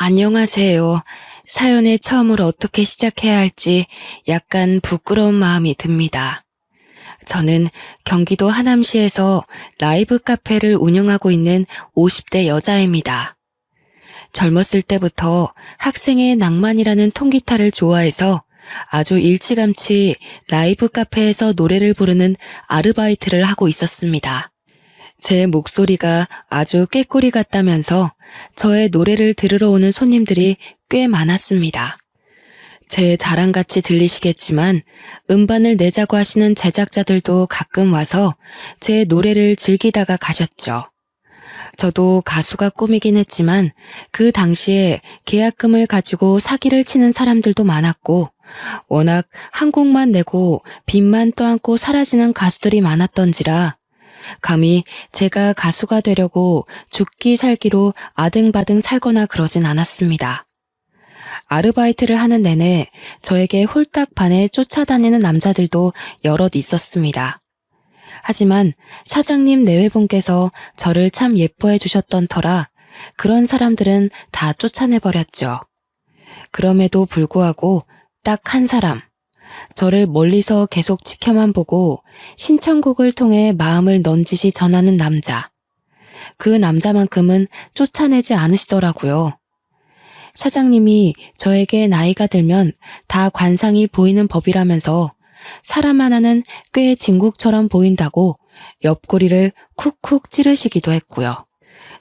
안녕하세요. 사연의 처음을 어떻게 시작해야 할지 약간 부끄러운 마음이 듭니다. 저는 경기도 하남시에서 라이브 카페를 운영하고 있는 50대 여자입니다. 젊었을 때부터 학생의 낭만이라는 통기타를 좋아해서 아주 일찌감치 라이브 카페에서 노래를 부르는 아르바이트를 하고 있었습니다. 제 목소리가 아주 꾀꼬리 같다면서 저의 노래를 들으러 오는 손님들이 꽤 많았습니다. 제 자랑같이 들리시겠지만 음반을 내자고 하시는 제작자들도 가끔 와서 제 노래를 즐기다가 가셨죠. 저도 가수가 꿈이긴 했지만 그 당시에 계약금을 가지고 사기를 치는 사람들도 많았고 워낙 한 곡만 내고 빚만 떠안고 사라지는 가수들이 많았던지라 감히 제가 가수가 되려고 죽기 살기로 아등바등 살거나 그러진 않았습니다. 아르바이트를 하는 내내 저에게 홀딱 반해 쫓아다니는 남자들도 여럿 있었습니다. 하지만 사장님 내외분께서 저를 참 예뻐해 주셨던 터라 그런 사람들은 다 쫓아내버렸죠. 그럼에도 불구하고 딱 한 사람, 저를 멀리서 계속 지켜만 보고 신청곡을 통해 마음을 넌지시 전하는 남자. 그 남자만큼은 쫓아내지 않으시더라고요. 사장님이 저에게 나이가 들면 다 관상이 보이는 법이라면서 사람 하나는 꽤 진국처럼 보인다고 옆구리를 쿡쿡 찌르시기도 했고요.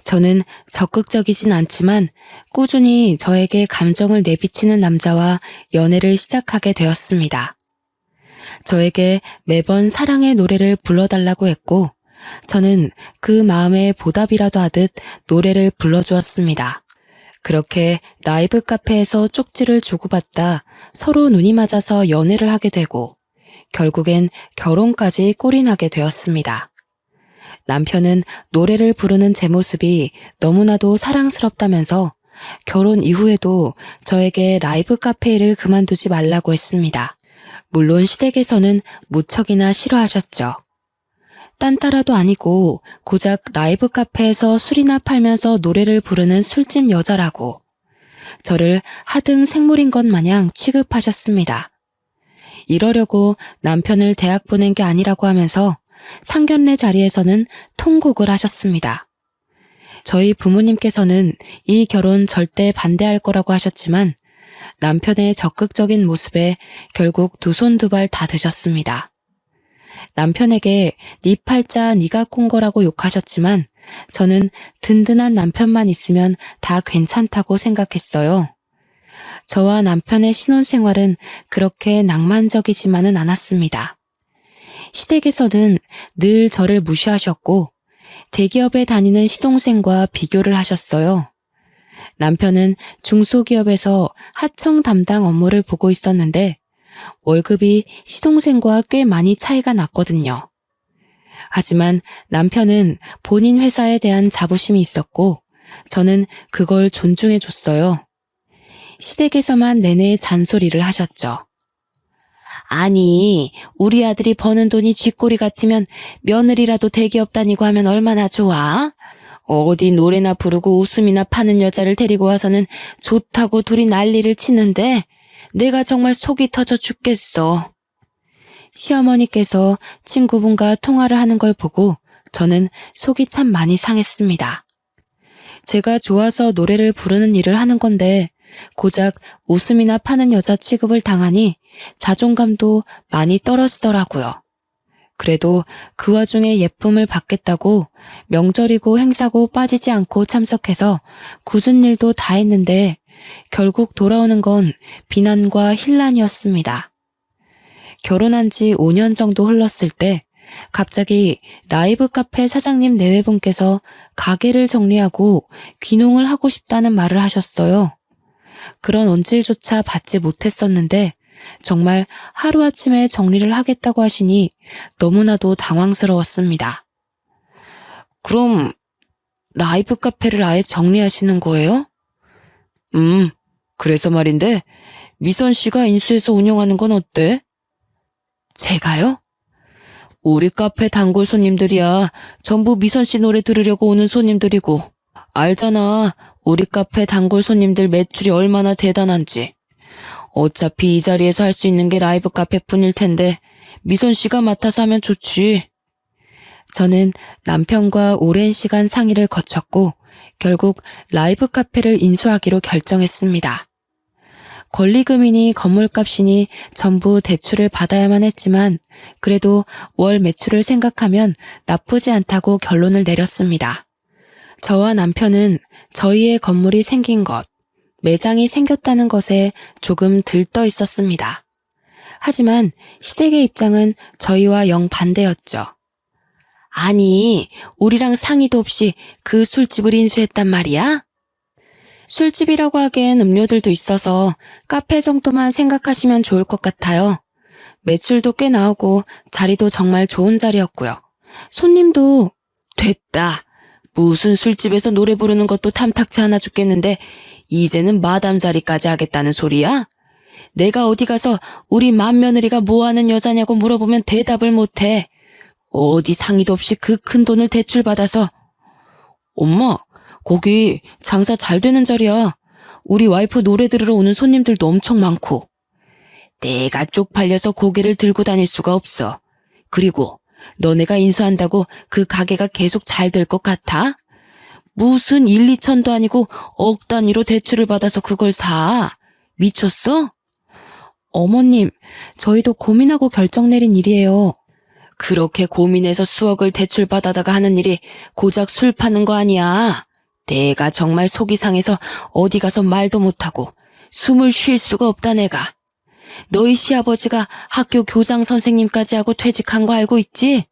저는 적극적이진 않지만 꾸준히 저에게 감정을 내비치는 남자와 연애를 시작하게 되었습니다. 저에게 매번 사랑의 노래를 불러달라고 했고 저는 그 마음에 보답이라도 하듯 노래를 불러주었습니다. 그렇게 라이브 카페에서 쪽지를 주고받다 서로 눈이 맞아서 연애를 하게 되고 결국엔 결혼까지 꼴이나게 되었습니다. 남편은 노래를 부르는 제 모습이 너무나도 사랑스럽다면서 결혼 이후에도 저에게 라이브 카페 일을 그만두지 말라고 했습니다. 물론 시댁에서는 무척이나 싫어하셨죠. 딴따라도 아니고 고작 라이브 카페에서 술이나 팔면서 노래를 부르는 술집 여자라고 저를 하등 생물인 것 마냥 취급하셨습니다. 이러려고 남편을 대학 보낸 게 아니라고 하면서 상견례 자리에서는 통곡을 하셨습니다. 저희 부모님께서는 이 결혼 절대 반대할 거라고 하셨지만 남편의 적극적인 모습에 결국 두 손 두 발 다 드셨습니다. 남편에게 네 팔자 네가 꼰 거라고 욕하셨지만 저는 든든한 남편만 있으면 다 괜찮다고 생각했어요. 저와 남편의 신혼생활은 그렇게 낭만적이지만은 않았습니다. 시댁에서는 늘 저를 무시하셨고 대기업에 다니는 시동생과 비교를 하셨어요. 남편은 중소기업에서 하청 담당 업무를 보고 있었는데 월급이 시동생과 꽤 많이 차이가 났거든요. 하지만 남편은 본인 회사에 대한 자부심이 있었고 저는 그걸 존중해 줬어요. 시댁에서만 내내 잔소리를 하셨죠. 아니, 우리 아들이 버는 돈이 쥐꼬리 같으면 며느리라도 대기업 다니고 하면 얼마나 좋아? 어디 노래나 부르고 웃음이나 파는 여자를 데리고 와서는 좋다고 둘이 난리를 치는데 내가 정말 속이 터져 죽겠어. 시어머니께서 친구분과 통화를 하는 걸 보고 저는 속이 참 많이 상했습니다. 제가 좋아서 노래를 부르는 일을 하는 건데 고작 웃음이나 파는 여자 취급을 당하니 자존감도 많이 떨어지더라고요. 그래도 그 와중에 예쁨을 받겠다고 명절이고 행사고 빠지지 않고 참석해서 굳은 일도 다 했는데 결국 돌아오는 건 비난과 힐난이었습니다. 결혼한 지 5년 정도 흘렀을 때 갑자기 라이브 카페 사장님 내외분께서 가게를 정리하고 귀농을 하고 싶다는 말을 하셨어요. 그런 언질조차 받지 못했었는데 정말 하루아침에 정리를 하겠다고 하시니 너무나도 당황스러웠습니다. 그럼 라이브 카페를 아예 정리하시는 거예요? 그래서 말인데 미선 씨가 인수해서 운영하는 건 어때? 제가요? 우리 카페 단골 손님들이야 전부 미선 씨 노래 들으려고 오는 손님들이고 알잖아. 우리 카페 단골 손님들 매출이 얼마나 대단한지. 어차피 이 자리에서 할 수 있는 게 라이브 카페뿐일 텐데 미선 씨가 맡아서 하면 좋지. 저는 남편과 오랜 시간 상의를 거쳤고 결국 라이브 카페를 인수하기로 결정했습니다. 권리금이니 건물값이니 전부 대출을 받아야만 했지만 그래도 월 매출을 생각하면 나쁘지 않다고 결론을 내렸습니다. 저와 남편은 저희의 건물이 생긴 것, 매장이 생겼다는 것에 조금 들떠 있었습니다. 하지만 시댁의 입장은 저희와 영 반대였죠. 아니, 우리랑 상의도 없이 그 술집을 인수했단 말이야? 술집이라고 하기엔 음료들도 있어서 카페 정도만 생각하시면 좋을 것 같아요. 매출도 꽤 나오고 자리도 정말 좋은 자리였고요. 손님도 됐다. 무슨 술집에서 노래 부르는 것도 탐탁치 않아 죽겠는데 이제는 마담 자리까지 하겠다는 소리야? 내가 어디 가서 우리 맏며느리가 뭐하는 여자냐고 물어보면 대답을 못해. 어디 상의도 없이 그 큰 돈을 대출받아서. 엄마, 거기 장사 잘 되는 자리야. 우리 와이프 노래 들으러 오는 손님들도 엄청 많고. 내가 쪽팔려서 고개를 들고 다닐 수가 없어. 그리고 너네가 인수한다고 그 가게가 계속 잘 될 것 같아? 무슨 1, 2천도 아니고 억 단위로 대출을 받아서 그걸 사. 미쳤어? 어머님, 저희도 고민하고 결정 내린 일이에요. 그렇게 고민해서 수억을 대출받아다가 하는 일이 고작 술 파는 거 아니야. 내가 정말 속이 상해서 어디 가서 말도 못하고 숨을 쉴 수가 없다 내가. 너희 시아버지가 학교 교장 선생님까지 하고 퇴직한 거 알고 있지?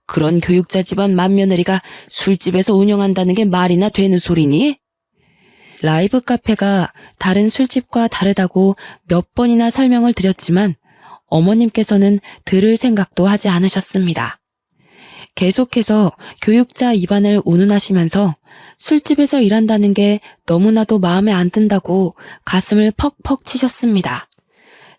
그런 교육자 집안 맏며느리가 술집에서 운영한다는 게 말이나 되는 소리니? 라이브 카페가 다른 술집과 다르다고 몇 번이나 설명을 드렸지만 어머님께서는 들을 생각도 하지 않으셨습니다. 계속해서 교육자 입안을 운운하시면서 술집에서 일한다는 게 너무나도 마음에 안 든다고 가슴을 퍽퍽 치셨습니다.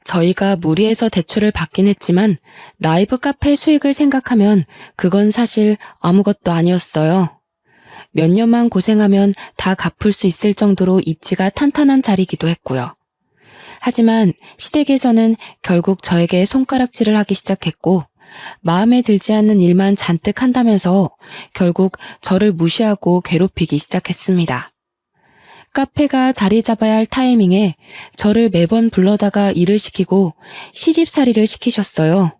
저희가 무리해서 대출을 받긴 했지만 라이브 카페 수익을 생각하면 그건 사실 아무것도 아니었어요. 몇 년만 고생하면 다 갚을 수 있을 정도로 입지가 탄탄한 자리이기도 했고요. 하지만 시댁에서는 결국 저에게 손가락질을 하기 시작했고 마음에 들지 않는 일만 잔뜩 한다면서 결국 저를 무시하고 괴롭히기 시작했습니다. 카페가 자리 잡아야 할 타이밍에 저를 매번 불러다가 일을 시키고 시집살이를 시키셨어요.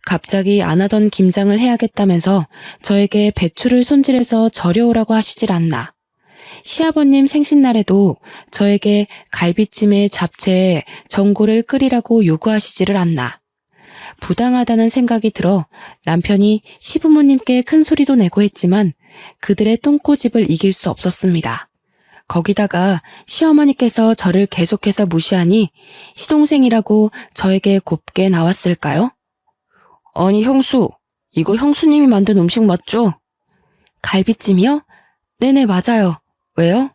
갑자기 안 하던 김장을 해야겠다면서 저에게 배추를 손질해서 절여오라고 하시질 않나. 시아버님 생신날에도 저에게 갈비찜에 잡채에 전골을 끓이라고 요구하시지를 않나. 부당하다는 생각이 들어 남편이 시부모님께 큰 소리도 내고 했지만 그들의 똥꼬집을 이길 수 없었습니다. 거기다가 시어머니께서 저를 계속해서 무시하니 시동생이라고 저에게 곱게 나왔을까요? 아니 형수, 이거 형수님이 만든 음식 맞죠? 갈비찜이요? 네네 맞아요. 왜요?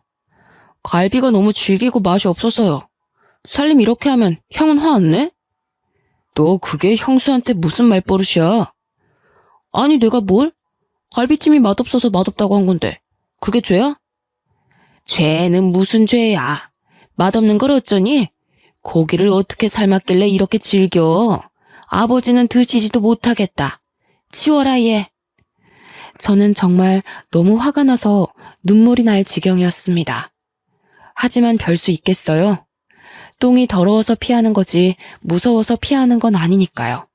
갈비가 너무 질기고 맛이 없어서요. 살림 이렇게 하면 형은 화 안 내? 너 그게 형수한테 무슨 말버릇이야? 아니 내가 뭘? 갈비찜이 맛없어서 맛없다고 한 건데 그게 죄야? 죄는 무슨 죄야. 맛없는 걸 어쩌니? 고기를 어떻게 삶았길래 이렇게 질겨? 아버지는 드시지도 못하겠다. 치워라 얘. 저는 정말 너무 화가 나서 눈물이 날 지경이었습니다. 하지만 별 수 있겠어요? 똥이 더러워서 피하는 거지 무서워서 피하는 건 아니니까요.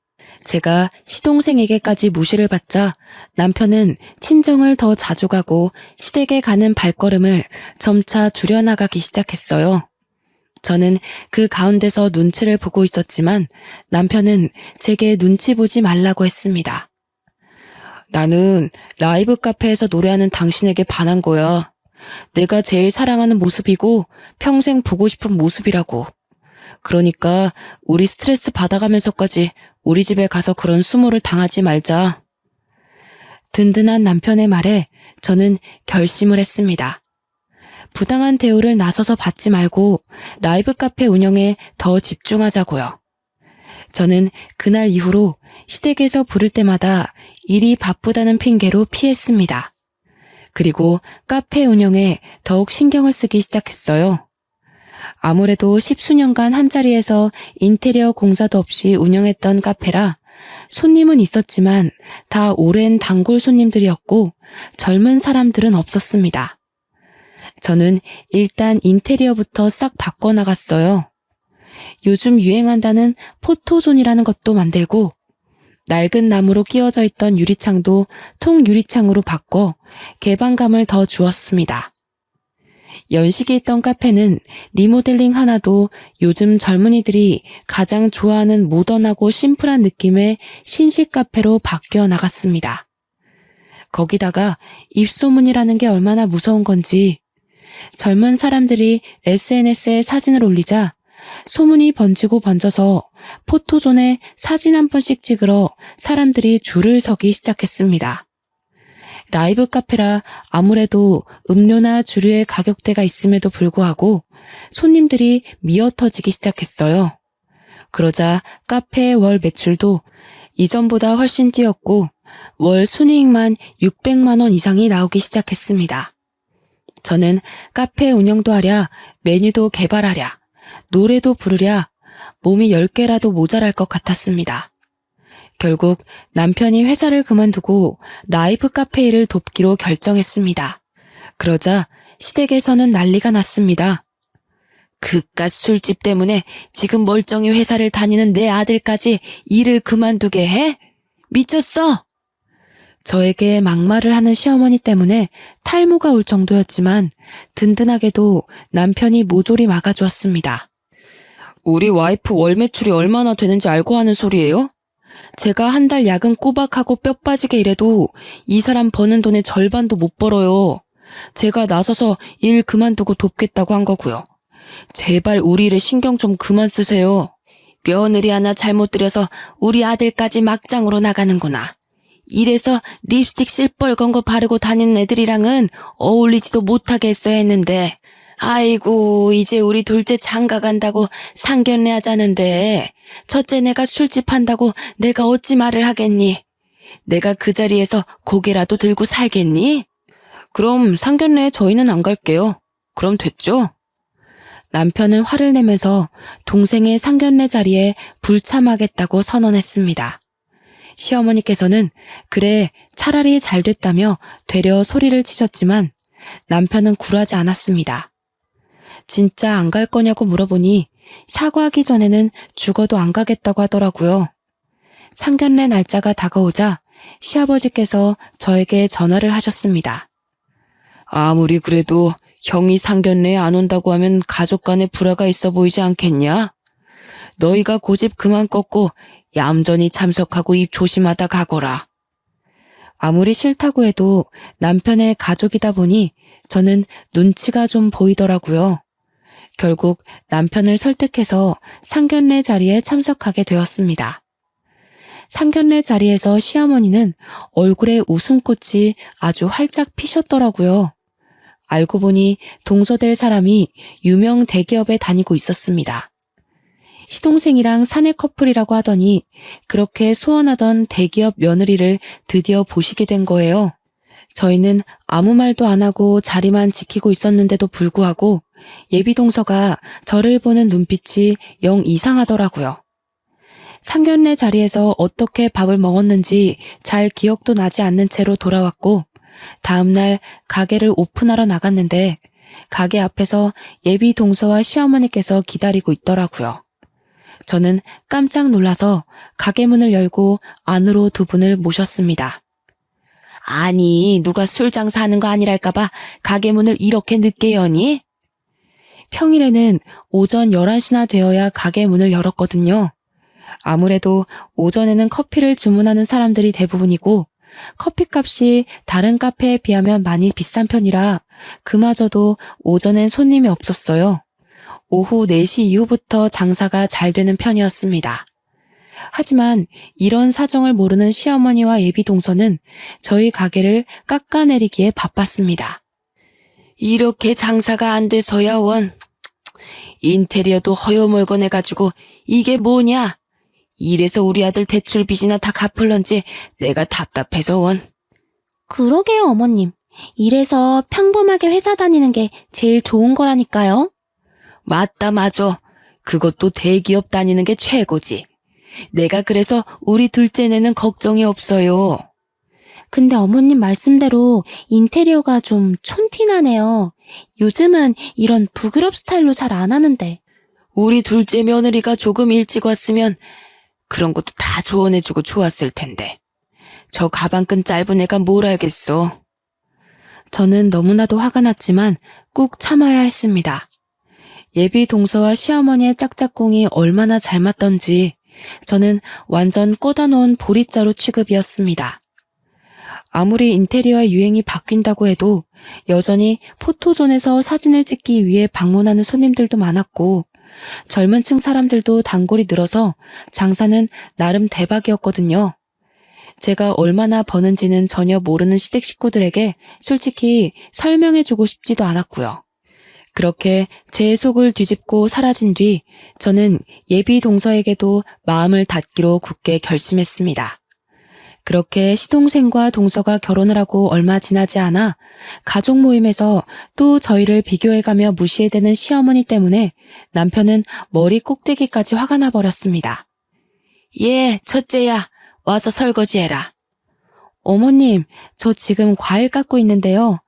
제가 시동생에게까지 무시를 받자 남편은 친정을 더 자주 가고 시댁에 가는 발걸음을 점차 줄여나가기 시작했어요. 저는 그 가운데서 눈치를 보고 있었지만 남편은 제게 눈치 보지 말라고 했습니다. 나는 라이브 카페에서 노래하는 당신에게 반한 거야. 내가 제일 사랑하는 모습이고 평생 보고 싶은 모습이라고. 그러니까 우리 스트레스 받아가면서까지 우리 집에 가서 그런 수모를 당하지 말자. 든든한 남편의 말에 저는 결심을 했습니다. 부당한 대우를 나서서 받지 말고 라이브 카페 운영에 더 집중하자고요. 저는 그날 이후로 시댁에서 부를 때마다 일이 바쁘다는 핑계로 피했습니다. 그리고 카페 운영에 더욱 신경을 쓰기 시작했어요. 아무래도 10수년간 한자리에서 인테리어 공사도 없이 운영했던 카페라 손님은 있었지만 다 오랜 단골 손님들이었고 젊은 사람들은 없었습니다. 저는 일단 인테리어부터 싹 바꿔나갔어요. 요즘 유행한다는 포토존이라는 것도 만들고 낡은 나무로 끼워져 있던 유리창도 통유리창으로 바꿔 개방감을 더 주었습니다. 연식이 있던 카페는 리모델링 하나도 요즘 젊은이들이 가장 좋아하는 모던하고 심플한 느낌의 신식 카페로 바뀌어 나갔습니다. 거기다가 입소문이라는 게 얼마나 무서운 건지 젊은 사람들이 SNS에 사진을 올리자 소문이 번지고 번져서 포토존에 사진 한 번씩 찍으러 사람들이 줄을 서기 시작했습니다. 라이브 카페라 아무래도 음료나 주류의 가격대가 있음에도 불구하고 손님들이 미어터지기 시작했어요. 그러자 카페의 월 매출도 이전보다 훨씬 뛰었고 월 순이익만 600만 원 이상이 나오기 시작했습니다. 저는 카페 운영도 하랴, 메뉴도 개발하랴, 노래도 부르랴 몸이 10개라도 모자랄 것 같았습니다. 결국 남편이 회사를 그만두고 라이브 카페 일을 돕기로 결정했습니다. 그러자 시댁에서는 난리가 났습니다. 그깟 술집 때문에 지금 멀쩡히 회사를 다니는 내 아들까지 일을 그만두게 해? 미쳤어! 저에게 막말을 하는 시어머니 때문에 탈모가 올 정도였지만 든든하게도 남편이 모조리 막아주었습니다. 우리 와이프 월 매출이 얼마나 되는지 알고 하는 소리예요? 제가 한 달 야근 꼬박하고 뼈 빠지게 일해도 이 사람 버는 돈의 절반도 못 벌어요. 제가 나서서 일 그만두고 돕겠다고 한 거고요. 제발 우리 일에 신경 좀 그만 쓰세요. 며느리 하나 잘못 들여서 우리 아들까지 막장으로 나가는구나. 이래서 립스틱 실뻘건 거 바르고 다니는 애들이랑은 어울리지도 못하게 했어야 했는데 아이고 이제 우리 둘째 장가 간다고 상견례 하자는데 첫째 내가 술집 한다고 내가 어찌 말을 하겠니? 내가 그 자리에서 고개라도 들고 살겠니? 그럼 상견례에 저희는 안 갈게요. 그럼 됐죠? 남편은 화를 내면서 동생의 상견례 자리에 불참하겠다고 선언했습니다. 시어머니께서는 그래 차라리 잘 됐다며 되려 소리를 치셨지만 남편은 굴하지 않았습니다. 진짜 안 갈 거냐고 물어보니 사과하기 전에는 죽어도 안 가겠다고 하더라고요. 상견례 날짜가 다가오자 시아버지께서 저에게 전화를 하셨습니다. 아무리 그래도 형이 상견례에 안 온다고 하면 가족 간에 불화가 있어 보이지 않겠냐? 너희가 고집 그만 꺾고 얌전히 참석하고 입 조심하다 가거라. 아무리 싫다고 해도 남편의 가족이다 보니 저는 눈치가 좀 보이더라고요. 결국 남편을 설득해서 상견례 자리에 참석하게 되었습니다. 상견례 자리에서 시어머니는 얼굴에 웃음꽃이 아주 활짝 피셨더라고요. 알고 보니 동서될 사람이 유명 대기업에 다니고 있었습니다. 시동생이랑 사내 커플이라고 하더니 그렇게 소원하던 대기업 며느리를 드디어 보시게 된 거예요. 저희는 아무 말도 안 하고 자리만 지키고 있었는데도 불구하고 예비동서가 저를 보는 눈빛이 영 이상하더라고요. 상견례 자리에서 어떻게 밥을 먹었는지 잘 기억도 나지 않는 채로 돌아왔고 다음날 가게를 오픈하러 나갔는데 가게 앞에서 예비동서와 시어머니께서 기다리고 있더라고요. 저는 깜짝 놀라서 가게 문을 열고 안으로 두 분을 모셨습니다. 아니, 누가 술 장사하는 거 아니랄까봐 가게 문을 이렇게 늦게 여니? 평일에는 오전 11시나 되어야 가게 문을 열었거든요. 아무래도 오전에는 커피를 주문하는 사람들이 대부분이고 커피값이 다른 카페에 비하면 많이 비싼 편이라 그마저도 오전엔 손님이 없었어요. 오후 4시 이후부터 장사가 잘 되는 편이었습니다. 하지만 이런 사정을 모르는 시어머니와 예비동서는 저희 가게를 깎아내리기에 바빴습니다. 이렇게 장사가 안 돼서야 원. 인테리어도 허여멀건해가지고 이게 뭐냐? 이래서 우리 아들 대출 빚이나 다 갚을런지 내가 답답해서 원. 그러게요, 어머님. 이래서 평범하게 회사 다니는 게 제일 좋은 거라니까요. 맞다, 맞아. 그것도 대기업 다니는 게 최고지. 내가 그래서 우리 둘째네는 걱정이 없어요. 근데 어머님 말씀대로 인테리어가 좀 촌티나네요. 요즘은 이런 부그럽 스타일로 잘 안 하는데. 우리 둘째 며느리가 조금 일찍 왔으면 그런 것도 다 조언해주고 좋았을 텐데. 저 가방끈 짧은 애가 뭘 알겠어. 저는 너무나도 화가 났지만 꾹 참아야 했습니다. 예비 동서와 시어머니의 짝짝꿍이 얼마나 잘 맞던지 저는 완전 꽂아놓은 보리자루 취급이었습니다. 아무리 인테리어 유행이 바뀐다고 해도 여전히 포토존에서 사진을 찍기 위해 방문하는 손님들도 많았고 젊은 층 사람들도 단골이 늘어서 장사는 나름 대박이었거든요. 제가 얼마나 버는지는 전혀 모르는 시댁 식구들에게 솔직히 설명해주고 싶지도 않았고요. 그렇게 제 속을 뒤집고 사라진 뒤 저는 예비 동서에게도 마음을 닫기로 굳게 결심했습니다. 그렇게 시동생과 동서가 결혼을 하고 얼마 지나지 않아 가족 모임에서 또 저희를 비교해가며 무시해대는 시어머니 때문에 남편은 머리 꼭대기까지 화가 나버렸습니다. 예, 첫째야, 와서 설거지해라. 어머님, 저 지금 과일 깎고 있는데요.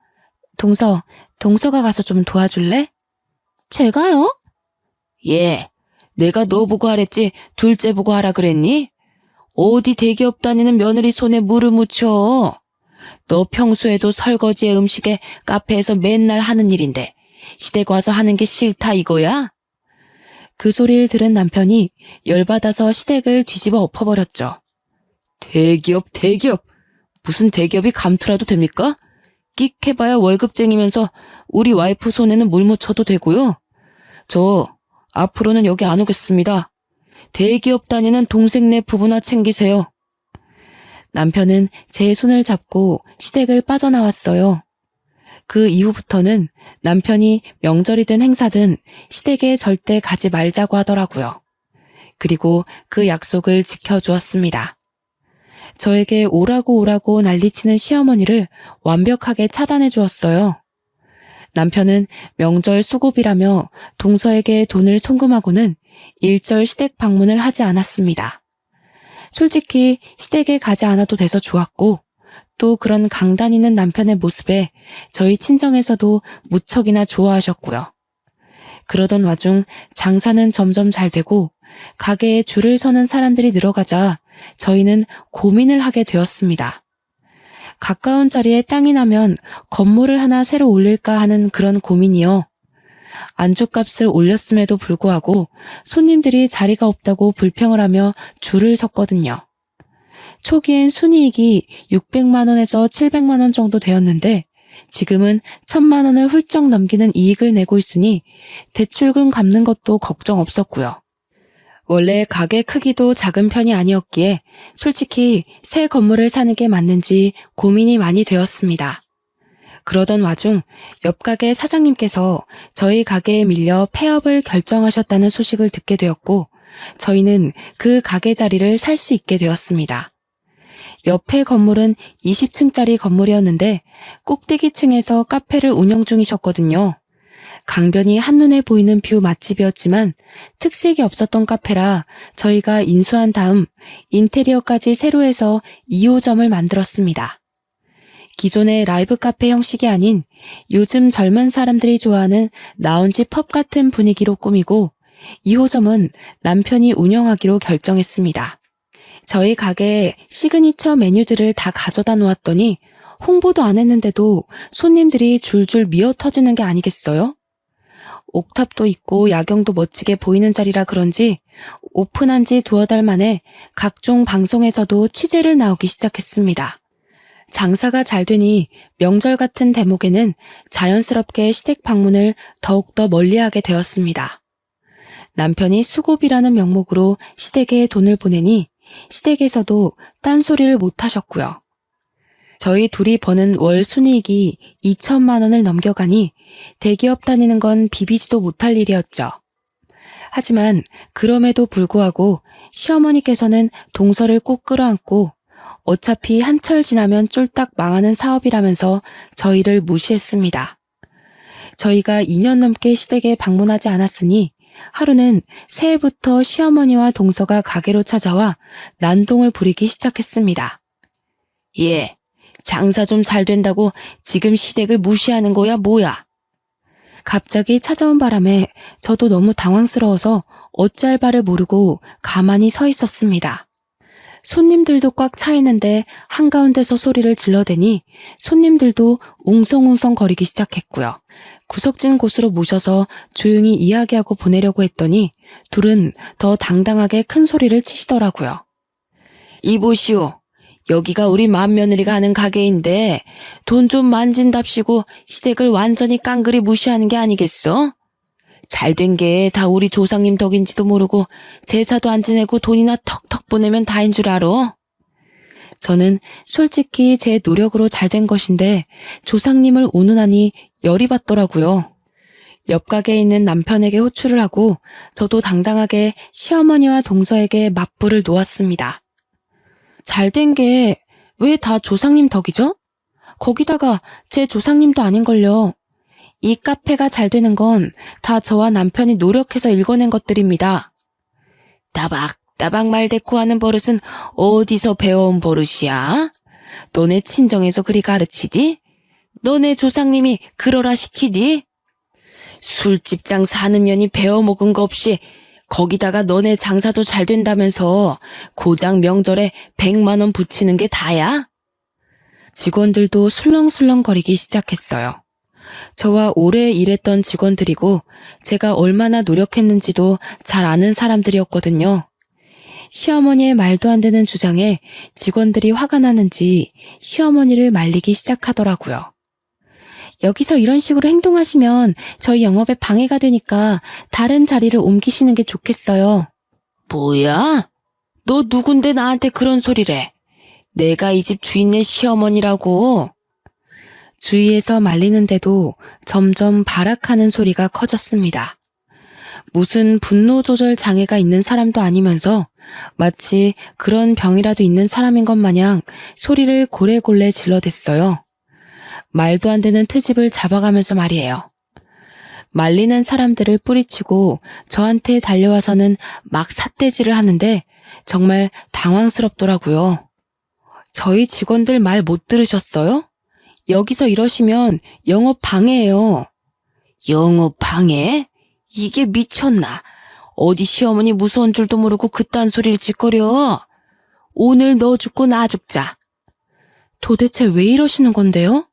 동서가 가서 좀 도와줄래? 제가요? 예, 내가 너 보고 하랬지 둘째 보고 하라 그랬니? 어디 대기업 다니는 며느리 손에 물을 묻혀. 너 평소에도 설거지에 음식에 카페에서 맨날 하는 일인데 시댁 와서 하는 게 싫다 이거야? 그 소리를 들은 남편이 열받아서 시댁을 뒤집어 엎어버렸죠. 대기업. 무슨 대기업이 감투라도 됩니까? 끽 해봐야 월급쟁이면서 우리 와이프 손에는 물 묻혀도 되고요. 저 앞으로는 여기 안 오겠습니다. 대기업 다니는 동생네 부부나 챙기세요. 남편은 제 손을 잡고 시댁을 빠져나왔어요. 그 이후부터는 남편이 명절이든 행사든 시댁에 절대 가지 말자고 하더라고요. 그리고 그 약속을 지켜주었습니다. 저에게 오라고 난리치는 시어머니를 완벽하게 차단해 주었어요. 남편은 명절 수고비라며 동서에게 돈을 송금하고는 일절 시댁 방문을 하지 않았습니다. 솔직히 시댁에 가지 않아도 돼서 좋았고 또 그런 강단 있는 남편의 모습에 저희 친정에서도 무척이나 좋아하셨고요. 그러던 와중 장사는 점점 잘 되고 가게에 줄을 서는 사람들이 늘어가자 저희는 고민을 하게 되었습니다. 가까운 자리에 땅이 나면 건물을 하나 새로 올릴까 하는 그런 고민이요. 안주값을 올렸음에도 불구하고 손님들이 자리가 없다고 불평을 하며 줄을 섰거든요. 초기엔 순이익이 600만 원에서 700만 원 정도 되었는데 지금은 1000만 원을 훌쩍 넘기는 이익을 내고 있으니 대출금 갚는 것도 걱정 없었고요. 원래 가게 크기도 작은 편이 아니었기에 솔직히 새 건물을 사는 게 맞는지 고민이 많이 되었습니다. 그러던 와중 옆 가게 사장님께서 저희 가게에 밀려 폐업을 결정하셨다는 소식을 듣게 되었고 저희는 그 가게 자리를 살 수 있게 되었습니다. 옆에 건물은 20층짜리 건물이었는데 꼭대기층에서 카페를 운영 중이셨거든요. 강변이 한눈에 보이는 뷰 맛집이었지만 특색이 없었던 카페라 저희가 인수한 다음 인테리어까지 새로 해서 2호점을 만들었습니다. 기존의 라이브 카페 형식이 아닌 요즘 젊은 사람들이 좋아하는 라운지 펍 같은 분위기로 꾸미고 2호점은 남편이 운영하기로 결정했습니다. 저희 가게에 시그니처 메뉴들을 다 가져다 놓았더니 홍보도 안 했는데도 손님들이 줄줄 미어 터지는 게 아니겠어요? 옥탑도 있고 야경도 멋지게 보이는 자리라 그런지 오픈한 지 2-달 만에 각종 방송에서도 취재를 나오기 시작했습니다. 장사가 잘 되니 명절 같은 대목에는 자연스럽게 시댁 방문을 더욱더 멀리하게 되었습니다. 남편이 수고비라는 명목으로 시댁에 돈을 보내니 시댁에서도 딴소리를 못 하셨고요. 저희 둘이 버는 월 순이익이 2천만 원을 넘겨가니 대기업 다니는 건 비비지도 못할 일이었죠. 하지만 그럼에도 불구하고 시어머니께서는 동서를 꼭 끌어안고 어차피 한철 지나면 쫄딱 망하는 사업이라면서 저희를 무시했습니다. 저희가 2년 넘게 시댁에 방문하지 않았으니 하루는 새해부터 시어머니와 동서가 가게로 찾아와 난동을 부리기 시작했습니다. 예, 장사 좀 잘 된다고 지금 시댁을 무시하는 거야 뭐야? 갑자기 찾아온 바람에 저도 너무 당황스러워서 어찌할 바를 모르고 가만히 서 있었습니다. 손님들도 꽉 차 있는데 한가운데서 소리를 질러대니 손님들도 웅성웅성 거리기 시작했고요. 구석진 곳으로 모셔서 조용히 이야기하고 보내려고 했더니 둘은 더 당당하게 큰 소리를 치시더라고요. 이보시오. 여기가 우리 맏며느리가 하는 가게인데 돈 좀 만진답시고 시댁을 완전히 깡그리 무시하는 게 아니겠어? 잘된 게 다 우리 조상님 덕인지도 모르고 제사도 안 지내고 돈이나 턱턱 보내면 다인 줄 알아? 저는 솔직히 제 노력으로 잘된 것인데 조상님을 운운하니 열이 받더라고요. 옆 가게에 있는 남편에게 호출을 하고 저도 당당하게 시어머니와 동서에게 맞불을 놓았습니다. 잘된 게 왜 다 조상님 덕이죠? 거기다가 제 조상님도 아닌걸요. 이 카페가 잘 되는 건 다 저와 남편이 노력해서 일궈낸 것들입니다. 따박따박 말대꾸하는 버릇은 어디서 배워온 버릇이야? 너네 친정에서 그리 가르치디? 너네 조상님이 그러라 시키디? 술집 장사하는 년이 배워먹은 거 없이 거기다가 너네 장사도 잘 된다면서 고장 명절에 100만 원 붙이는 게 다야? 직원들도 술렁술렁거리기 시작했어요. 저와 오래 일했던 직원들이고 제가 얼마나 노력했는지도 잘 아는 사람들이었거든요. 시어머니의 말도 안 되는 주장에 직원들이 화가 나는지 시어머니를 말리기 시작하더라고요. 여기서 이런 식으로 행동하시면 저희 영업에 방해가 되니까 다른 자리를 옮기시는 게 좋겠어요. 뭐야? 너 누군데 나한테 그런 소리래? 내가 이 집 주인네 시어머니라고. 주위에서 말리는데도 점점 발악하는 소리가 커졌습니다. 무슨 분노 조절 장애가 있는 사람도 아니면서 마치 그런 병이라도 있는 사람인 것 마냥 소리를 고래골래 질러댔어요. 말도 안 되는 트집을 잡아가면서 말이에요. 말리는 사람들을 뿌리치고 저한테 달려와서는 막 삿대질을 하는데 정말 당황스럽더라고요. 저희 직원들 말 못 들으셨어요? 여기서 이러시면 영업 방해예요. 영업 방해? 이게 미쳤나? 어디 시어머니 무서운 줄도 모르고 그딴 소리를 짓거려. 오늘 너 죽고 나 죽자. 도대체 왜 이러시는 건데요?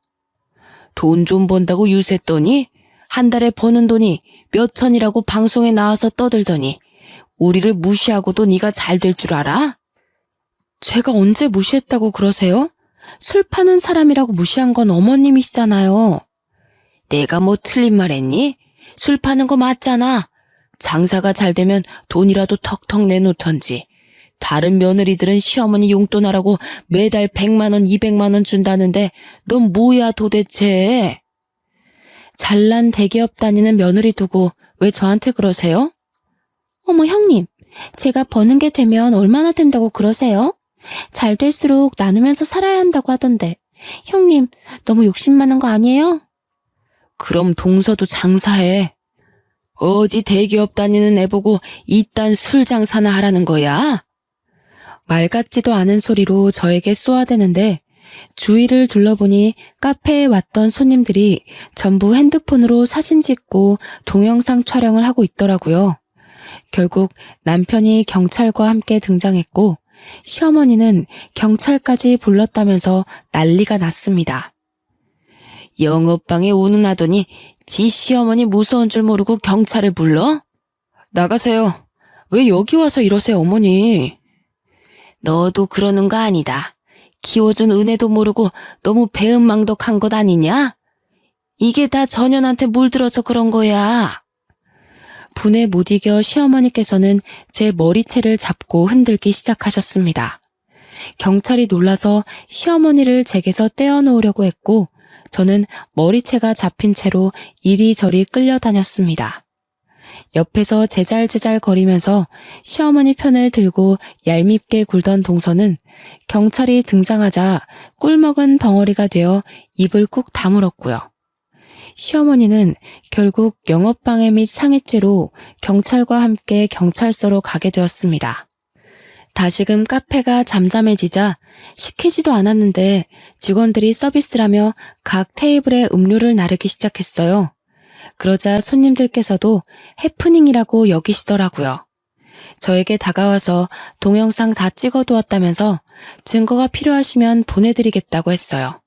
돈 좀 번다고 유세했더니 한 달에 버는 돈이 몇 천이라고 방송에 나와서 떠들더니 우리를 무시하고도 네가 잘 될 줄 알아? 제가 언제 무시했다고 그러세요? 술 파는 사람이라고 무시한 건 어머님이시잖아요. 내가 뭐 틀린 말 했니? 술 파는 거 맞잖아. 장사가 잘 되면 돈이라도 턱턱 내놓던지. 다른 며느리들은 시어머니 용돈하라고 매달 100만 원, 200만 원 준다는데 넌 뭐야 도대체? 잘난 대기업 다니는 며느리 두고 왜 저한테 그러세요? 어머 형님, 제가 버는 게 되면 얼마나 된다고 그러세요? 잘 될수록 나누면서 살아야 한다고 하던데 형님 너무 욕심 많은 거 아니에요? 그럼 동서도 장사해. 어디 대기업 다니는 애 보고 이딴 술 장사나 하라는 거야? 말 같지도 않은 소리로 저에게 쏘아대는데 주위를 둘러보니 카페에 왔던 손님들이 전부 핸드폰으로 사진 찍고 동영상 촬영을 하고 있더라고요. 결국 남편이 경찰과 함께 등장했고 시어머니는 경찰까지 불렀다면서 난리가 났습니다. 영업방에 운운하더니 지 시어머니 무서운 줄 모르고 경찰을 불러? 나가세요. 왜 여기 와서 이러세요 어머니? 너도 그러는 거 아니다. 키워준 은혜도 모르고 너무 배은망덕한 것 아니냐? 이게 다 전현한테 물들어서 그런 거야. 분에 못 이겨 시어머니께서는 제 머리채를 잡고 흔들기 시작하셨습니다. 경찰이 놀라서 시어머니를 제게서 떼어놓으려고 했고 저는 머리채가 잡힌 채로 이리저리 끌려다녔습니다. 옆에서 제잘제잘 거리면서 시어머니 편을 들고 얄밉게 굴던 동서는 경찰이 등장하자 꿀먹은 벙어리가 되어 입을 꾹 다물었고요. 시어머니는 결국 영업방해 및 상해죄로 경찰과 함께 경찰서로 가게 되었습니다. 다시금 카페가 잠잠해지자 시키지도 않았는데 직원들이 서비스라며 각 테이블에 음료를 나르기 시작했어요. 그러자 손님들께서도 해프닝이라고 여기시더라고요. 저에게 다가와서 동영상 다 찍어두었다면서 증거가 필요하시면 보내드리겠다고 했어요.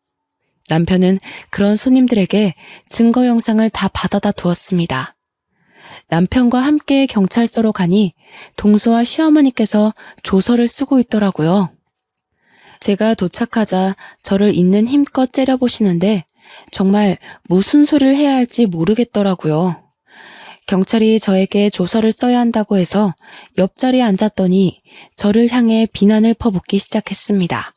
남편은 그런 손님들에게 증거 영상을 다 받아다 두었습니다. 남편과 함께 경찰서로 가니 동서와 시어머니께서 조서를 쓰고 있더라고요. 제가 도착하자 저를 있는 힘껏 째려보시는데 정말 무슨 소리를 해야 할지 모르겠더라고요. 경찰이 저에게 조서를 써야 한다고 해서 옆자리에 앉았더니 저를 향해 비난을 퍼붓기 시작했습니다.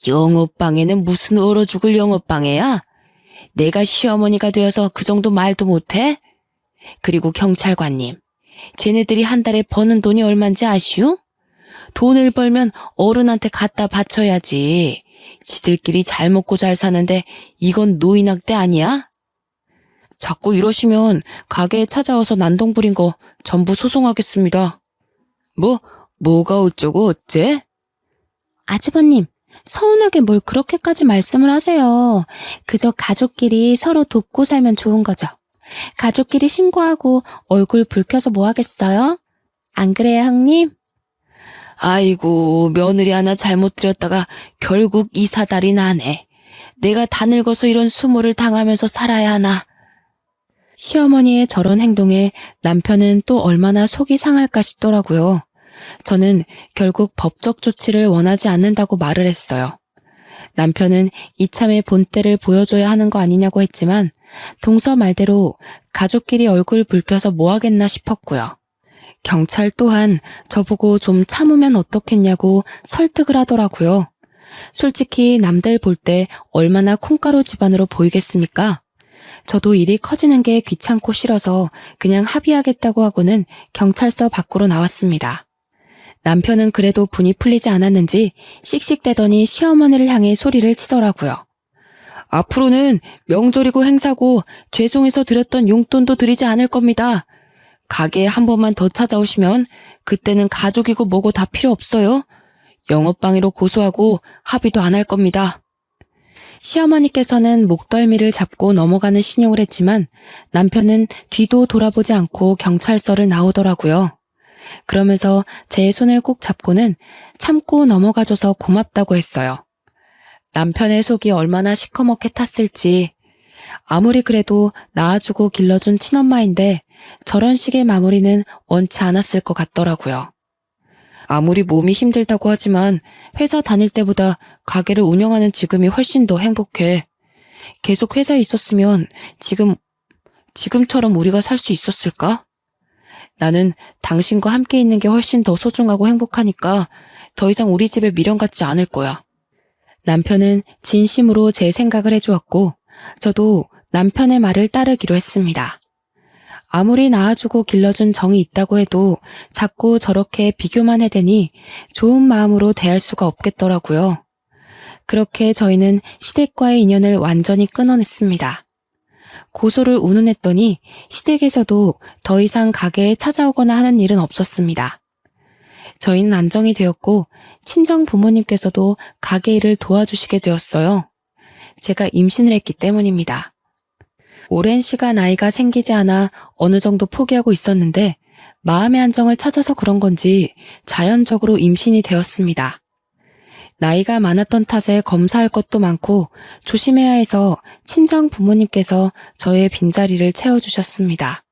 영업방해는 무슨 얼어 죽을 영업방해야? 내가 시어머니가 되어서 그 정도 말도 못해? 그리고 경찰관님, 쟤네들이 한 달에 버는 돈이 얼만지 아시오? 돈을 벌면 어른한테 갖다 바쳐야지. 지들끼리 잘 먹고 잘 사는데 이건 노인학대 아니야? 자꾸 이러시면 가게에 찾아와서 난동 부린 거 전부 소송하겠습니다. 뭐가 어쩌고 어째? 아주버님, 서운하게 뭘 그렇게까지 말씀을 하세요. 그저 가족끼리 서로 돕고 살면 좋은 거죠. 가족끼리 신고하고 얼굴 붉혀서 뭐 하겠어요? 안 그래요, 형님? 아이고, 며느리 하나 잘못 들였다가 결국 이 사달이 나네. 내가 다 늙어서 이런 수모를 당하면서 살아야 하나. 시어머니의 저런 행동에 남편은 또 얼마나 속이 상할까 싶더라고요. 저는 결국 법적 조치를 원하지 않는다고 말을 했어요. 남편은 이참에 본때를 보여줘야 하는 거 아니냐고 했지만 동서 말대로 가족끼리 얼굴 붉혀서 뭐 하겠나 싶었고요. 경찰 또한 저보고 좀 참으면 어떻겠냐고 설득을 하더라고요. 솔직히 남들 볼 때 얼마나 콩가루 집안으로 보이겠습니까? 저도 일이 커지는 게 귀찮고 싫어서 그냥 합의하겠다고 하고는 경찰서 밖으로 나왔습니다. 남편은 그래도 분이 풀리지 않았는지 씩씩대더니 시어머니를 향해 소리를 치더라고요. 앞으로는 명절이고 행사고 죄송해서 드렸던 용돈도 드리지 않을 겁니다. 가게에 한 번만 더 찾아오시면 그때는 가족이고 뭐고 다 필요 없어요. 영업방해로 고소하고 합의도 안 할 겁니다. 시어머니께서는 목덜미를 잡고 넘어가는 신용을 했지만 남편은 뒤도 돌아보지 않고 경찰서를 나오더라고요. 그러면서 제 손을 꼭 잡고는 참고 넘어가줘서 고맙다고 했어요. 남편의 속이 얼마나 시커멓게 탔을지. 아무리 그래도 낳아주고 길러준 친엄마인데 저런 식의 마무리는 원치 않았을 것 같더라고요. 아무리 몸이 힘들다고 하지만 회사 다닐 때보다 가게를 운영하는 지금이 훨씬 더 행복해. 계속 회사에 있었으면 지금처럼 우리가 살 수 있었을까? 나는 당신과 함께 있는 게 훨씬 더 소중하고 행복하니까 더 이상 우리 집에 미련 갖지 않을 거야. 남편은 진심으로 제 생각을 해주었고 저도 남편의 말을 따르기로 했습니다. 아무리 낳아주고 길러준 정이 있다고 해도 자꾸 저렇게 비교만 해대니 좋은 마음으로 대할 수가 없겠더라고요. 그렇게 저희는 시댁과의 인연을 완전히 끊어냈습니다. 고소를 운운했더니 시댁에서도 더 이상 가게에 찾아오거나 하는 일은 없었습니다. 저희는 안정이 되었고 친정 부모님께서도 가게 일을 도와주시게 되었어요. 제가 임신을 했기 때문입니다. 오랜 시간 아이가 생기지 않아 어느 정도 포기하고 있었는데 마음의 안정을 찾아서 그런 건지 자연적으로 임신이 되었습니다. 나이가 많았던 탓에 검사할 것도 많고 조심해야 해서 친정 부모님께서 저의 빈자리를 채워주셨습니다.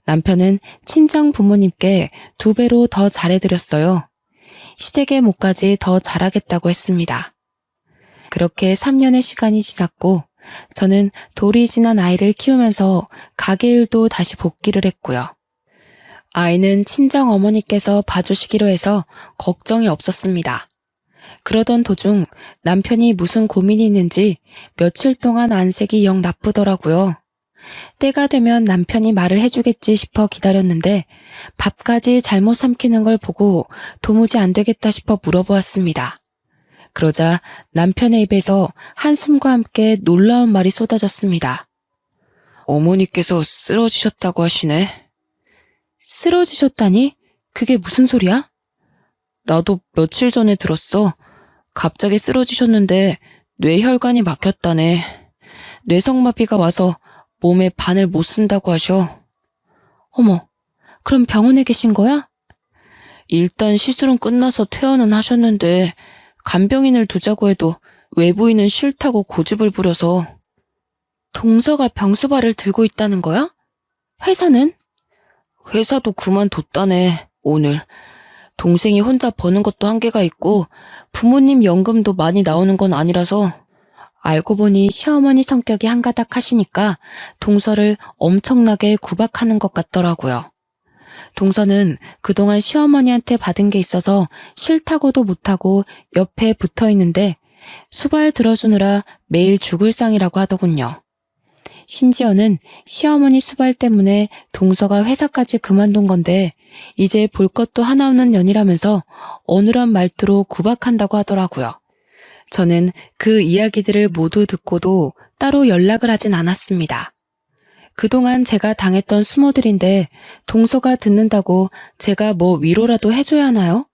남편은 친정 부모님께 2배로 더 잘해드렸어요. 시댁의 몫까지 더 잘하겠다고 했습니다. 그렇게 3년의 시간이 지났고 저는 돌이 지난 아이를 키우면서 가게 일도 다시 복귀를 했고요. 아이는 친정 어머니께서 봐주시기로 해서 걱정이 없었습니다. 그러던 도중 남편이 무슨 고민이 있는지 며칠 동안 안색이 영 나쁘더라고요. 때가 되면 남편이 말을 해주겠지 싶어 기다렸는데 밥까지 잘못 삼키는 걸 보고 도무지 안 되겠다 싶어 물어보았습니다. 그러자 남편의 입에서 한숨과 함께 놀라운 말이 쏟아졌습니다. 어머니께서 쓰러지셨다고 하시네. 쓰러지셨다니? 그게 무슨 소리야? 나도 며칠 전에 들었어. 갑자기 쓰러지셨는데 뇌혈관이 막혔다네. 뇌성마비가 와서 몸에 반을 못 쓴다고 하셔. 어머, 그럼 병원에 계신 거야? 일단 시술은 끝나서 퇴원은 하셨는데 간병인을 두자고 해도 외부인은 싫다고 고집을 부려서. 동서가 병수발을 들고 있다는 거야? 회사는? 회사도 그만뒀다네, 오늘. 동생이 혼자 버는 것도 한계가 있고 부모님 연금도 많이 나오는 건 아니라서. 알고 보니 시어머니 성격이 한가닥 하시니까 동서를 엄청나게 구박하는 것 같더라고요. 동서는 그동안 시어머니한테 받은 게 있어서 싫다고도 못하고 옆에 붙어 있는데 수발 들어주느라 매일 죽을 상이라고 하더군요. 심지어는 시어머니 수발 때문에 동서가 회사까지 그만둔 건데 이제 볼 것도 하나 없는 년이라면서 어눌한 말투로 구박한다고 하더라고요. 저는 그 이야기들을 모두 듣고도 따로 연락을 하진 않았습니다. 그동안 제가 당했던 수모들인데 동서가 듣는다고 제가 뭐 위로라도 해줘야 하나요?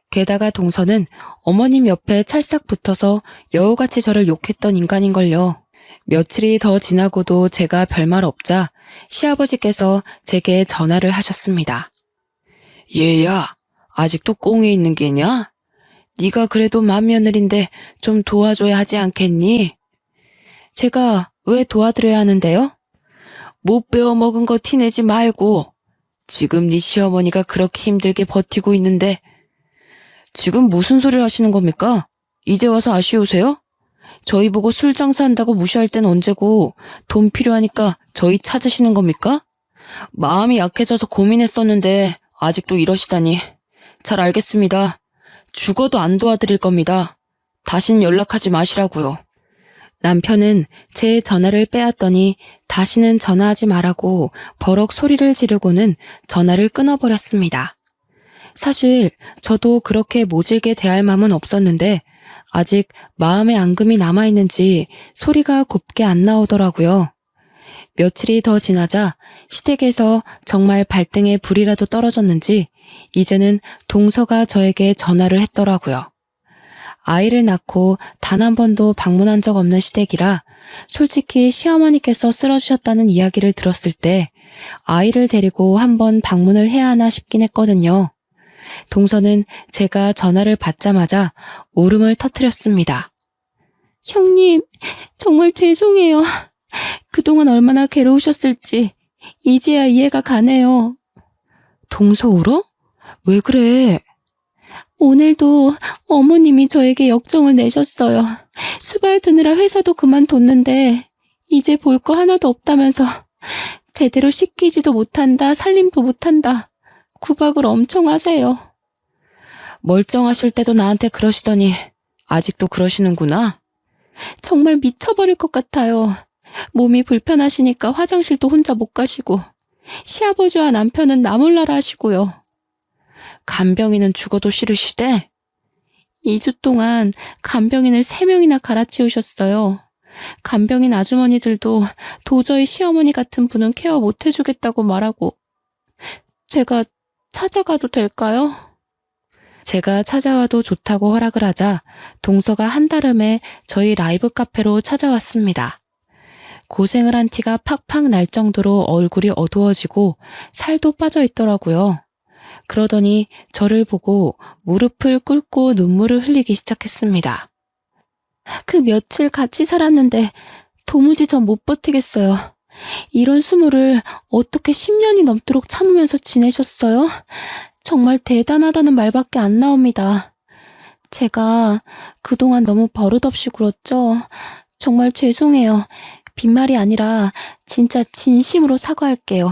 게다가 동서는 어머님 옆에 찰싹 붙어서 여우같이 저를 욕했던 인간인걸요. 며칠이 더 지나고도 제가 별말 없자 시아버지께서 제게 전화를 하셨습니다. 얘야, 아직도 꽁에 있는 게냐? 네가 그래도 맏며느리인데 좀 도와줘야 하지 않겠니? 제가 왜 도와드려야 하는데요? 못 배워먹은 거 티내지 말고. 지금 네 시어머니가 그렇게 힘들게 버티고 있는데. 지금 무슨 소리를 하시는 겁니까? 이제 와서 아쉬우세요? 저희 보고 술 장사한다고 무시할 땐 언제고 돈 필요하니까 저희 찾으시는 겁니까? 마음이 약해져서 고민했었는데 아직도 이러시다니. 잘 알겠습니다. 죽어도 안 도와드릴 겁니다. 다신 연락하지 마시라고요. 남편은 제 전화를 빼앗더니 다시는 전화하지 말라고 버럭 소리를 지르고는 전화를 끊어버렸습니다. 사실 저도 그렇게 모질게 대할 마음은 없었는데 아직 마음의 앙금이 남아있는지 소리가 곱게 안 나오더라고요. 며칠이 더 지나자 시댁에서 정말 발등에 불이라도 떨어졌는지 이제는 동서가 저에게 전화를 했더라고요. 아이를 낳고 단 한 번도 방문한 적 없는 시댁이라 솔직히 시어머니께서 쓰러지셨다는 이야기를 들었을 때 아이를 데리고 한번 방문을 해야 하나 싶긴 했거든요. 동서는 제가 전화를 받자마자 울음을 터뜨렸습니다. 형님, 정말 죄송해요. 그동안 얼마나 괴로우셨을지 이제야 이해가 가네요. 동서 울어? 왜 그래? 오늘도 어머님이 저에게 역정을 내셨어요. 수발 드느라 회사도 그만뒀는데 이제 볼 거 하나도 없다면서 제대로 씻기지도 못한다, 살림도 못한다. 구박을 엄청 하세요. 멀쩡하실 때도 나한테 그러시더니 아직도 그러시는구나. 정말 미쳐버릴 것 같아요. 몸이 불편하시니까 화장실도 혼자 못 가시고 시아버지와 남편은 나 몰라라 하시고요. 간병인은 죽어도 싫으시대? 2주 동안 간병인을 3명이나 갈아치우셨어요. 간병인 아주머니들도 도저히 시어머니 같은 분은 케어 못 해주겠다고 말하고. 제가 찾아가도 될까요? 제가 찾아와도 좋다고 허락을 하자 동서가 한달음에 저희 라이브 카페로 찾아왔습니다. 고생을 한 티가 팍팍 날 정도로 얼굴이 어두워지고 살도 빠져 있더라고요. 그러더니 저를 보고 무릎을 꿇고 눈물을 흘리기 시작했습니다. 그 며칠 같이 살았는데 도무지 전 못 버티겠어요. 이런 수모를 어떻게 10년이 넘도록 참으면서 지내셨어요? 정말 대단하다는 말밖에 안 나옵니다. 제가 그동안 너무 버릇없이 굴었죠. 정말 죄송해요. 빈말이 아니라 진짜 진심으로 사과할게요.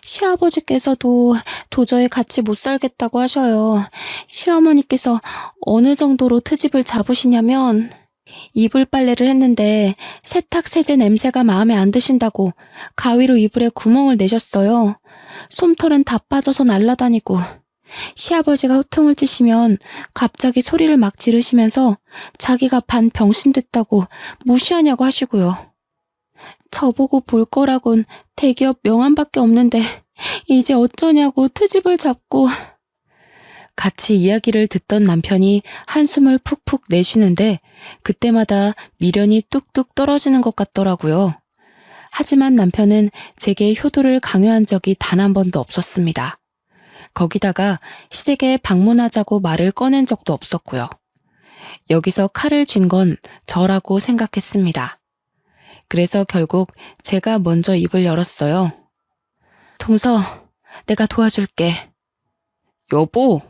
시아버지께서도 도저히 같이 못 살겠다고 하셔요. 시어머니께서 어느 정도로 트집을 잡으시냐면 이불 빨래를 했는데 세탁 세제 냄새가 마음에 안 드신다고 가위로 이불에 구멍을 내셨어요. 솜털은 다 빠져서 날아다니고 시아버지가 호통을 치시면 갑자기 소리를 막 지르시면서 자기가 반 병신 됐다고 무시하냐고 하시고요. 저보고 볼 거라곤 대기업 명함밖에 없는데 이제 어쩌냐고 트집을 잡고. 같이 이야기를 듣던 남편이 한숨을 푹푹 내쉬는데 그때마다 미련이 뚝뚝 떨어지는 것 같더라고요. 하지만 남편은 제게 효도를 강요한 적이 단 한 번도 없었습니다. 거기다가 시댁에 방문하자고 말을 꺼낸 적도 없었고요. 여기서 칼을 쥔 건 저라고 생각했습니다. 그래서 결국 제가 먼저 입을 열었어요. 동서, 내가 도와줄게. 여보!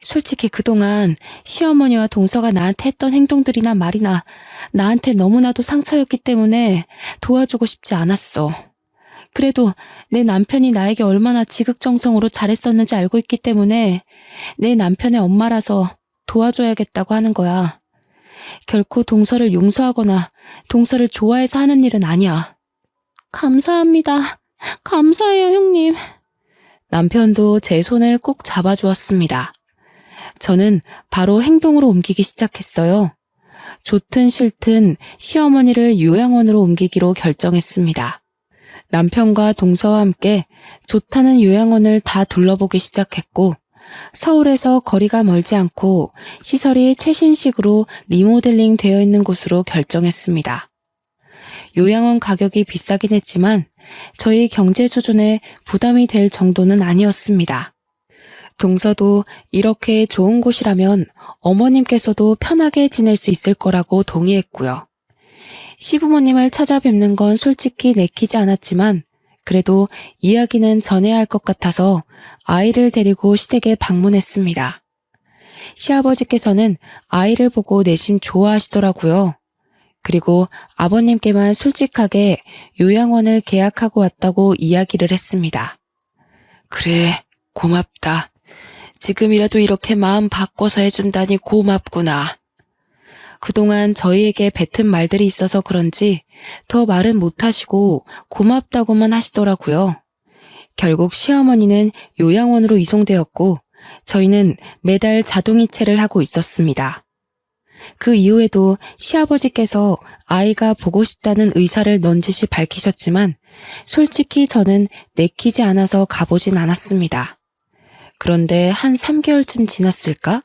솔직히 그동안 시어머니와 동서가 나한테 했던 행동들이나 말이나 나한테 너무나도 상처였기 때문에 도와주고 싶지 않았어. 그래도 내 남편이 나에게 얼마나 지극정성으로 잘했었는지 알고 있기 때문에 내 남편의 엄마라서 도와줘야겠다고 하는 거야. 결코 동서를 용서하거나 동서를 좋아해서 하는 일은 아니야. 감사합니다. 감사해요, 형님. 남편도 제 손을 꼭 잡아주었습니다. 저는 바로 행동으로 옮기기 시작했어요. 좋든 싫든 시어머니를 요양원으로 옮기기로 결정했습니다. 남편과 동서와 함께 좋다는 요양원을 다 둘러보기 시작했고 서울에서 거리가 멀지 않고 시설이 최신식으로 리모델링 되어 있는 곳으로 결정했습니다. 요양원 가격이 비싸긴 했지만 저희 경제 수준에 부담이 될 정도는 아니었습니다. 동서도 이렇게 좋은 곳이라면 어머님께서도 편하게 지낼 수 있을 거라고 동의했고요. 시부모님을 찾아뵙는 건 솔직히 내키지 않았지만 그래도 이야기는 전해야 할 것 같아서 아이를 데리고 시댁에 방문했습니다. 시아버지께서는 아이를 보고 내심 좋아하시더라고요. 그리고 아버님께만 솔직하게 요양원을 계약하고 왔다고 이야기를 했습니다. 그래, 고맙다. 지금이라도 이렇게 마음 바꿔서 해준다니 고맙구나. 그동안 저희에게 뱉은 말들이 있어서 그런지 더 말은 못하시고 고맙다고만 하시더라고요. 결국 시어머니는 요양원으로 이송되었고 저희는 매달 자동이체를 하고 있었습니다. 그 이후에도 시아버지께서 아이가 보고 싶다는 의사를 넌지시 밝히셨지만 솔직히 저는 내키지 않아서 가보진 않았습니다. 그런데 한 3개월쯤 지났을까?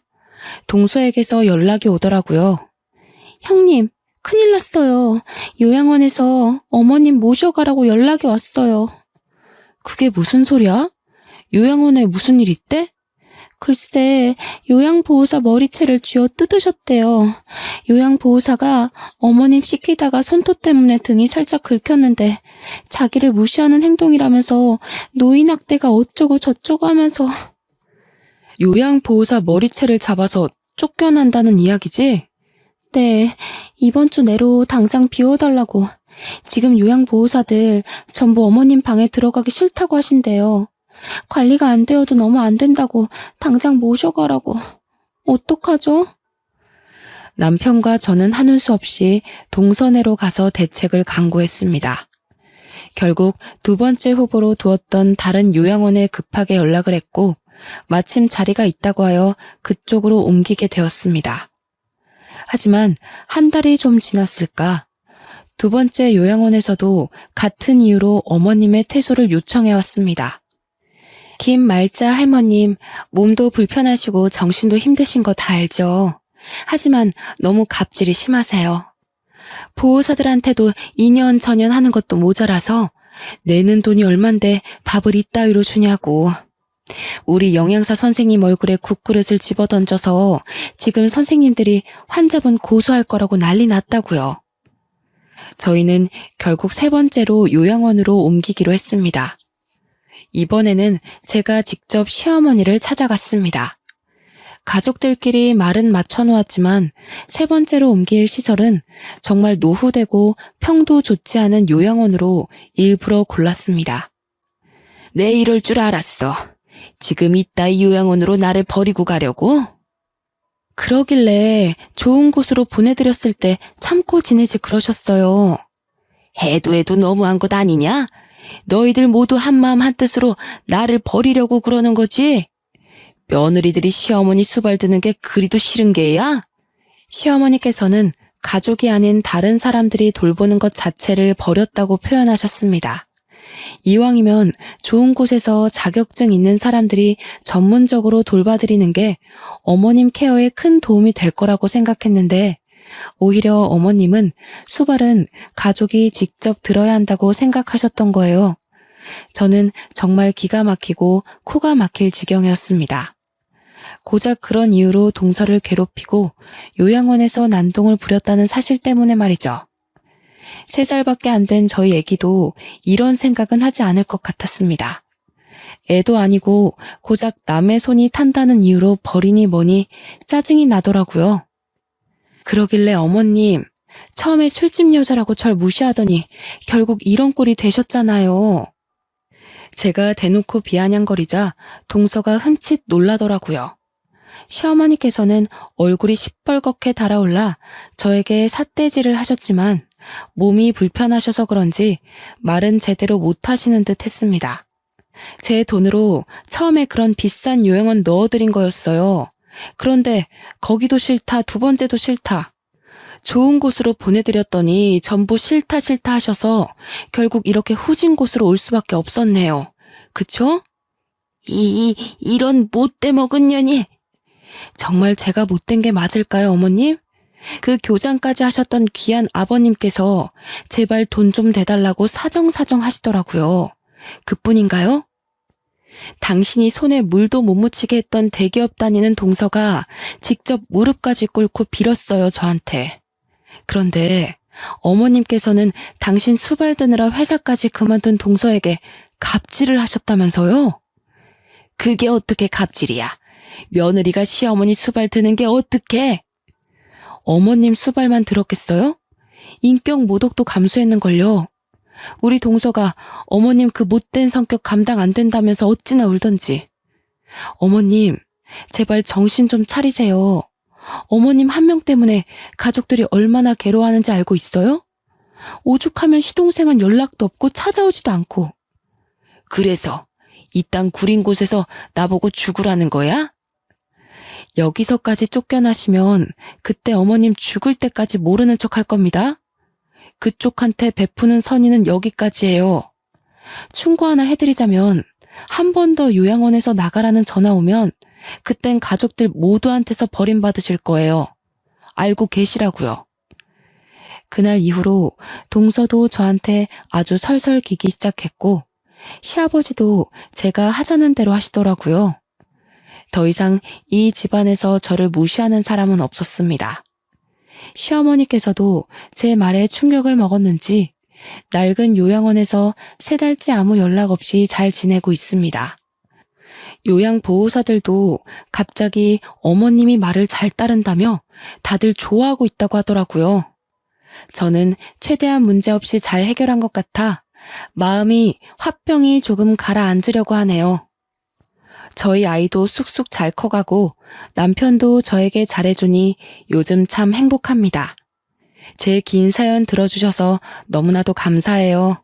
동서에게서 연락이 오더라고요. 형님, 큰일 났어요. 요양원에서 어머님 모셔가라고 연락이 왔어요. 그게 무슨 소리야? 요양원에 무슨 일 있대? 글쎄, 요양보호사 머리채를 쥐어 뜯으셨대요. 요양보호사가 어머님 씻기다가 손톱 때문에 등이 살짝 긁혔는데 자기를 무시하는 행동이라면서 노인학대가 어쩌고 저쩌고 하면서. 요양보호사 머리채를 잡아서 쫓겨난다는 이야기지? 네, 이번 주 내로 당장 비워달라고. 지금 요양보호사들 전부 어머님 방에 들어가기 싫다고 하신대요. 관리가 안 되어도 너무 안 된다고 당장 모셔가라고. 어떡하죠? 남편과 저는 하는 수 없이 동선회로 가서 대책을 강구했습니다. 결국 두 번째 후보로 두었던 다른 요양원에 급하게 연락을 했고 마침 자리가 있다고 하여 그쪽으로 옮기게 되었습니다. 하지만 한 달이 좀 지났을까? 두 번째 요양원에서도 같은 이유로 어머님의 퇴소를 요청해왔습니다. 김말자 할머님, 몸도 불편하시고 정신도 힘드신 거 다 알죠. 하지만 너무 갑질이 심하세요. 보호사들한테도 2년 전년 하는 것도 모자라서 내는 돈이 얼만데 밥을 이따위로 주냐고. 우리 영양사 선생님 얼굴에 국그릇을 집어던져서 지금 선생님들이 환자분 고소할 거라고 난리 났다고요. 저희는 결국 세 번째로 요양원으로 옮기기로 했습니다. 이번에는 제가 직접 시어머니를 찾아갔습니다. 가족들끼리 말은 맞춰놓았지만 세 번째로 옮길 시설은 정말 노후되고 평도 좋지 않은 요양원으로 일부러 골랐습니다. 내 이럴 줄 알았어. 지금 이따 이 요양원으로 나를 버리고 가려고? 그러길래 좋은 곳으로 보내드렸을 때 참고 지내지 그러셨어요. 해도 해도 너무한 것 아니냐? 너희들 모두 한마음 한뜻으로 나를 버리려고 그러는 거지? 며느리들이 시어머니 수발 드는 게 그리도 싫은 게야? 시어머니께서는 가족이 아닌 다른 사람들이 돌보는 것 자체를 버렸다고 표현하셨습니다. 이왕이면 좋은 곳에서 자격증 있는 사람들이 전문적으로 돌봐드리는 게 어머님 케어에 큰 도움이 될 거라고 생각했는데 오히려 어머님은 수발은 가족이 직접 들어야 한다고 생각하셨던 거예요. 저는 정말 기가 막히고 코가 막힐 지경이었습니다. 고작 그런 이유로 동서를 괴롭히고 요양원에서 난동을 부렸다는 사실 때문에 말이죠. 3살밖에 안 된 저희 애기도 이런 생각은 하지 않을 것 같았습니다. 애도 아니고 고작 남의 손이 탄다는 이유로 버리니 뭐니 짜증이 나더라고요. 그러길래 어머님, 처음에 술집 여자라고 절 무시하더니 결국 이런 꼴이 되셨잖아요. 제가 대놓고 비아냥거리자 동서가 흠칫 놀라더라고요. 시어머니께서는 얼굴이 시뻘겋게 달아올라 저에게 삿대질을 하셨지만 몸이 불편하셔서 그런지 말은 제대로 못하시는 듯 했습니다. 제 돈으로 처음에 그런 비싼 요양원 넣어드린 거였어요. 그런데 거기도 싫다, 2번째도 싫다. 좋은 곳으로 보내드렸더니 전부 싫다 싫다 하셔서 결국 이렇게 후진 곳으로 올 수밖에 없었네요. 그쵸? 이런 못돼 먹은 년이. 정말 제가 못된 게 맞을까요, 어머님? 그 교장까지 하셨던 귀한 아버님께서 제발 돈 좀 대달라고 사정사정 하시더라고요. 그뿐인가요? 당신이 손에 물도 못 묻히게 했던 대기업 다니는 동서가 직접 무릎까지 꿇고 빌었어요, 저한테. 그런데 어머님께서는 당신 수발 드느라 회사까지 그만둔 동서에게 갑질을 하셨다면서요? 그게 어떻게 갑질이야? 며느리가 시어머니 수발 드는 게 어떡해? 어머님 수발만 들었겠어요? 인격 모독도 감수했는걸요. 우리 동서가 어머님 그 못된 성격 감당 안 된다면서 어찌나 울던지. 어머님, 제발 정신 좀 차리세요. 어머님 한 명 때문에 가족들이 얼마나 괴로워하는지 알고 있어요? 오죽하면 시동생은 연락도 없고 찾아오지도 않고. 그래서 이 땅 구린 곳에서 나보고 죽으라는 거야? 여기서까지 쫓겨나시면 그때 어머님 죽을 때까지 모르는 척 할 겁니다. 그쪽한테 베푸는 선의는 여기까지예요. 충고 하나 해드리자면 한 번 더 요양원에서 나가라는 전화 오면 그땐 가족들 모두한테서 버림받으실 거예요. 알고 계시라고요. 그날 이후로 동서도 저한테 아주 설설 기기 시작했고 시아버지도 제가 하자는 대로 하시더라고요. 더 이상 이 집안에서 저를 무시하는 사람은 없었습니다. 시어머니께서도 제 말에 충격을 먹었는지 낡은 요양원에서 3달째 아무 연락 없이 잘 지내고 있습니다. 요양보호사들도 갑자기 어머님이 말을 잘 따른다며 다들 좋아하고 있다고 하더라고요. 저는 최대한 문제없이 잘 해결한 것 같아 마음이 화병이 조금 가라앉으려고 하네요. 저희 아이도 쑥쑥 잘 커가고 남편도 저에게 잘해주니 요즘 참 행복합니다. 제 긴 사연 들어주셔서 너무나도 감사해요.